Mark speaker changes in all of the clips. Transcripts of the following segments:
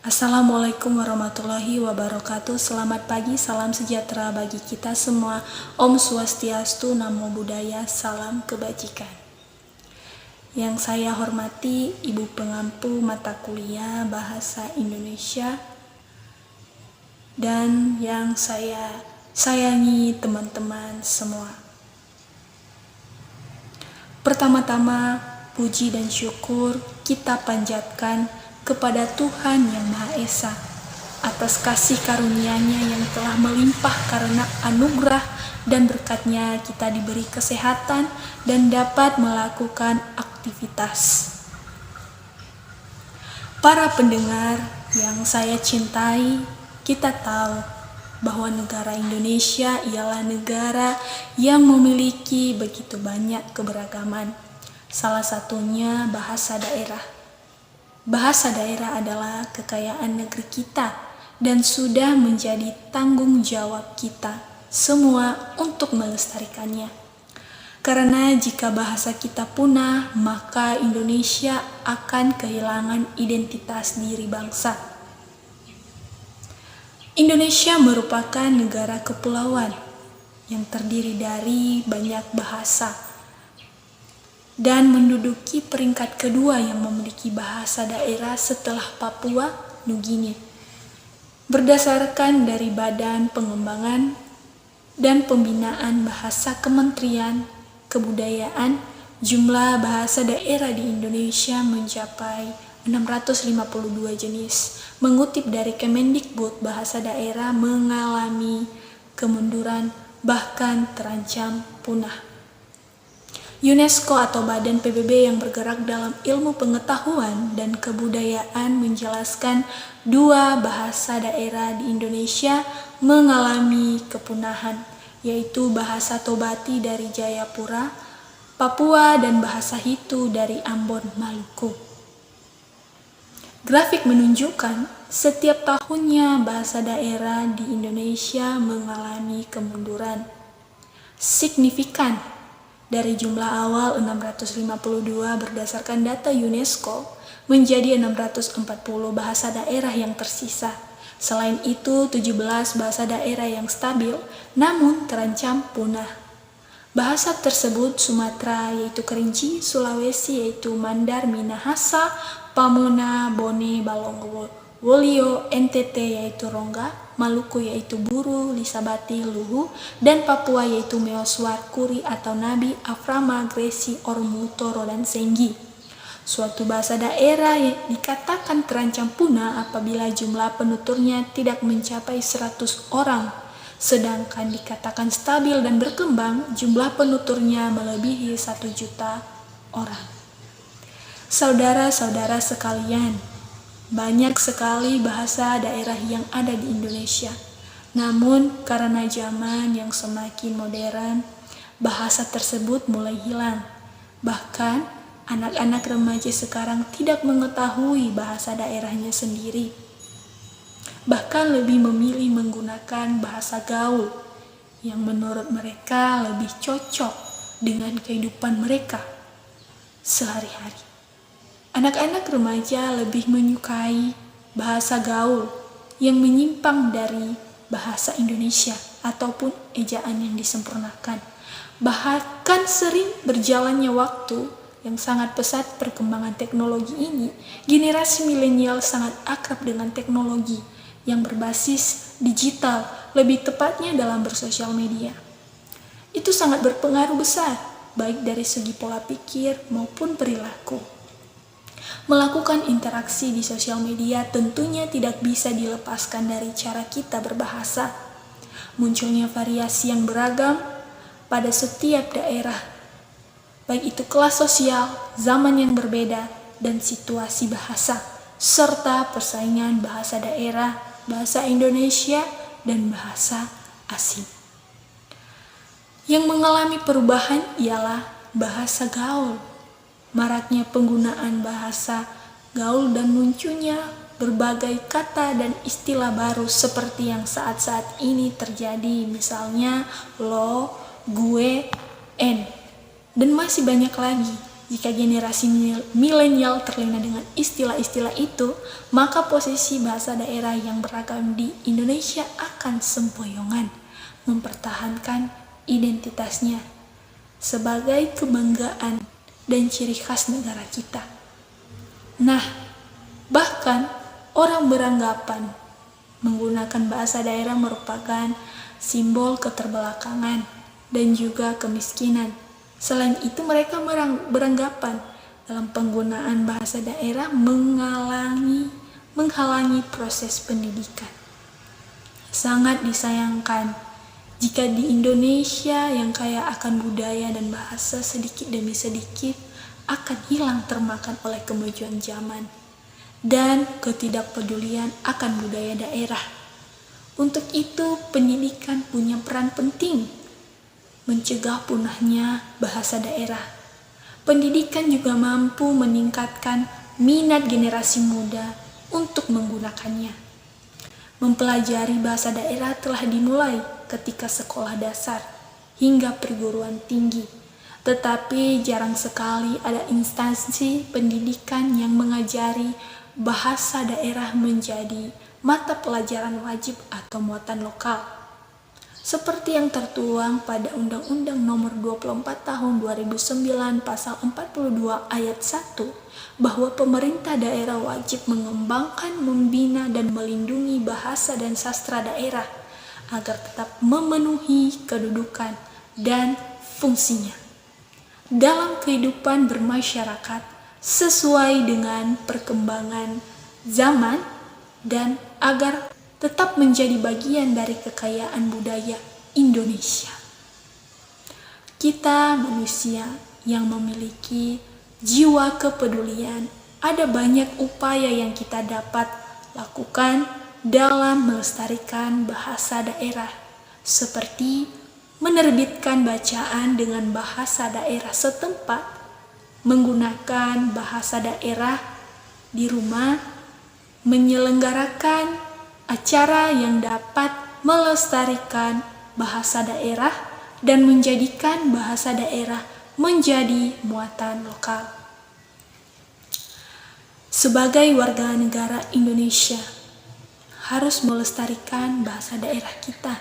Speaker 1: Assalamualaikum warahmatullahi wabarakatuh. Selamat pagi, salam sejahtera bagi kita semua. Om Swastiastu, Namo Buddhaya, salam kebajikan. Yang saya hormati Ibu Pengampu mata kuliah Bahasa Indonesia dan yang saya sayangi teman-teman semua. Pertama-tama, puji dan syukur kita panjatkan kepada Tuhan Yang Maha Esa atas kasih karunia-Nya yang telah melimpah karena anugerah dan berkat-Nya kita diberi kesehatan dan dapat melakukan aktivitas. Para pendengar yang saya cintai, kita tahu bahwa negara Indonesia ialah negara yang memiliki begitu banyak keberagaman. Salah satunya bahasa daerah. Bahasa daerah adalah kekayaan negeri kita dan sudah menjadi tanggung jawab kita semua untuk melestarikannya. Karena jika bahasa kita punah, maka Indonesia akan kehilangan identitas diri bangsa. Indonesia merupakan negara kepulauan yang terdiri dari banyak bahasa dan menduduki peringkat kedua yang memiliki bahasa daerah setelah Papua Nugini. Berdasarkan dari Badan Pengembangan dan Pembinaan Bahasa Kementerian Kebudayaan, jumlah bahasa daerah di Indonesia mencapai 652 jenis. Mengutip dari Kemendikbud, bahasa daerah mengalami kemunduran bahkan terancam punah. UNESCO atau Badan PBB yang bergerak dalam ilmu pengetahuan dan kebudayaan menjelaskan 2 bahasa daerah di Indonesia mengalami kepunahan, yaitu bahasa Tobati dari Jayapura, Papua, dan bahasa Hitu dari Ambon, Maluku. Grafik menunjukkan setiap tahunnya bahasa daerah di Indonesia mengalami kemunduran signifikan. Dari jumlah awal 652 berdasarkan data UNESCO menjadi 640 bahasa daerah yang tersisa. Selain itu, 17 bahasa daerah yang stabil namun terancam punah. Bahasa tersebut Sumatera yaitu Kerinci, Sulawesi yaitu Mandar, Minahasa, Pamona, Bone, Balongo, Wolio, NTT yaitu Rongga, Maluku yaitu Buru, Lisabati, Luhu, dan Papua yaitu Meoswar, Kuri atau Nabi, Aframa, Gresi, Ormu, Toro, dan Senggi. Suatu bahasa daerah yang dikatakan terancam punah apabila jumlah penuturnya tidak mencapai 100 orang, sedangkan dikatakan stabil dan berkembang jumlah penuturnya melebihi 1 juta orang. Saudara-saudara sekalian, banyak sekali bahasa daerah yang ada di Indonesia. Namun karena zaman yang semakin modern, bahasa tersebut mulai hilang. Bahkan anak-anak remaja sekarang tidak mengetahui bahasa daerahnya sendiri. Bahkan lebih memilih menggunakan bahasa gaul yang menurut mereka lebih cocok dengan kehidupan mereka sehari-hari. Anak-anak remaja lebih menyukai bahasa gaul yang menyimpang dari bahasa Indonesia ataupun ejaan yang disempurnakan. Bahkan sering berjalannya waktu yang sangat pesat perkembangan teknologi ini, generasi milenial sangat akrab dengan teknologi yang berbasis digital, lebih tepatnya dalam bersosial media. Itu sangat berpengaruh besar, baik dari segi pola pikir maupun perilaku. Melakukan interaksi di sosial media tentunya tidak bisa dilepaskan dari cara kita berbahasa. Munculnya variasi yang beragam pada setiap daerah, baik itu kelas sosial, zaman yang berbeda, dan situasi bahasa, serta persaingan bahasa daerah, bahasa Indonesia, dan bahasa asing. Yang mengalami perubahan ialah bahasa gaul. Maraknya penggunaan bahasa gaul dan munculnya berbagai kata dan istilah baru seperti yang saat-saat ini terjadi, misalnya lo, gue, en, dan masih banyak lagi Jika generasi milenial terlena dengan istilah-istilah itu, maka posisi bahasa daerah yang beragam di Indonesia akan sempoyongan mempertahankan identitasnya sebagai kebanggaan dan ciri khas negara kita. Nah, bahkan orang beranggapan menggunakan bahasa daerah merupakan simbol keterbelakangan dan juga kemiskinan. Selain itu, mereka beranggapan dalam penggunaan bahasa daerah menghalangi proses pendidikan. Sangat disayangkan jika di Indonesia yang kaya akan budaya dan bahasa sedikit demi sedikit akan hilang termakan oleh kemajuan zaman dan ketidakpedulian akan budaya daerah. Untuk itu, pendidikan punya peran penting mencegah punahnya bahasa daerah. Pendidikan juga mampu meningkatkan minat generasi muda untuk menggunakannya. Mempelajari bahasa daerah telah dimulai ketika sekolah dasar hingga perguruan tinggi, tetapi jarang sekali ada instansi pendidikan yang mengajari bahasa daerah menjadi mata pelajaran wajib atau muatan lokal. Seperti yang tertuang pada Undang-Undang Nomor 24 Tahun 2009 Pasal 42 Ayat 1, bahwa pemerintah daerah wajib mengembangkan, membina, dan melindungi bahasa dan sastra daerah agar tetap memenuhi kedudukan dan fungsinya dalam kehidupan bermasyarakat sesuai dengan perkembangan zaman dan agar tetap menjadi bagian dari kekayaan budaya Indonesia. Kita manusia yang memiliki jiwa kepedulian, ada banyak upaya yang kita dapat lakukan dalam melestarikan bahasa daerah, seperti menerbitkan bacaan dengan bahasa daerah setempat, menggunakan bahasa daerah di rumah, menyelenggarakan acara yang dapat melestarikan bahasa daerah dan menjadikan bahasa daerah menjadi muatan lokal. Sebagai warga negara Indonesia, harus melestarikan bahasa daerah kita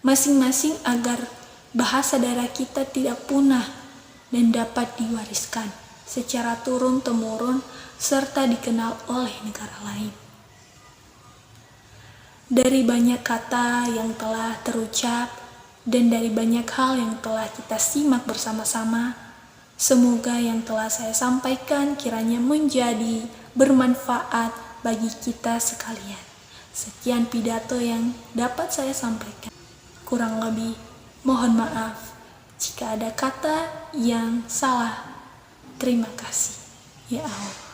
Speaker 1: masing-masing agar bahasa daerah kita tidak punah dan dapat diwariskan secara turun-temurun serta dikenal oleh negara lain. Dari banyak kata yang telah terucap dan dari banyak hal yang telah kita simak bersama-sama, semoga yang telah saya sampaikan kiranya menjadi bermanfaat bagi kita sekalian. Sekian pidato yang dapat saya sampaikan. Kurang lebih mohon maaf jika ada kata yang salah. Terima kasih. Ya Allah.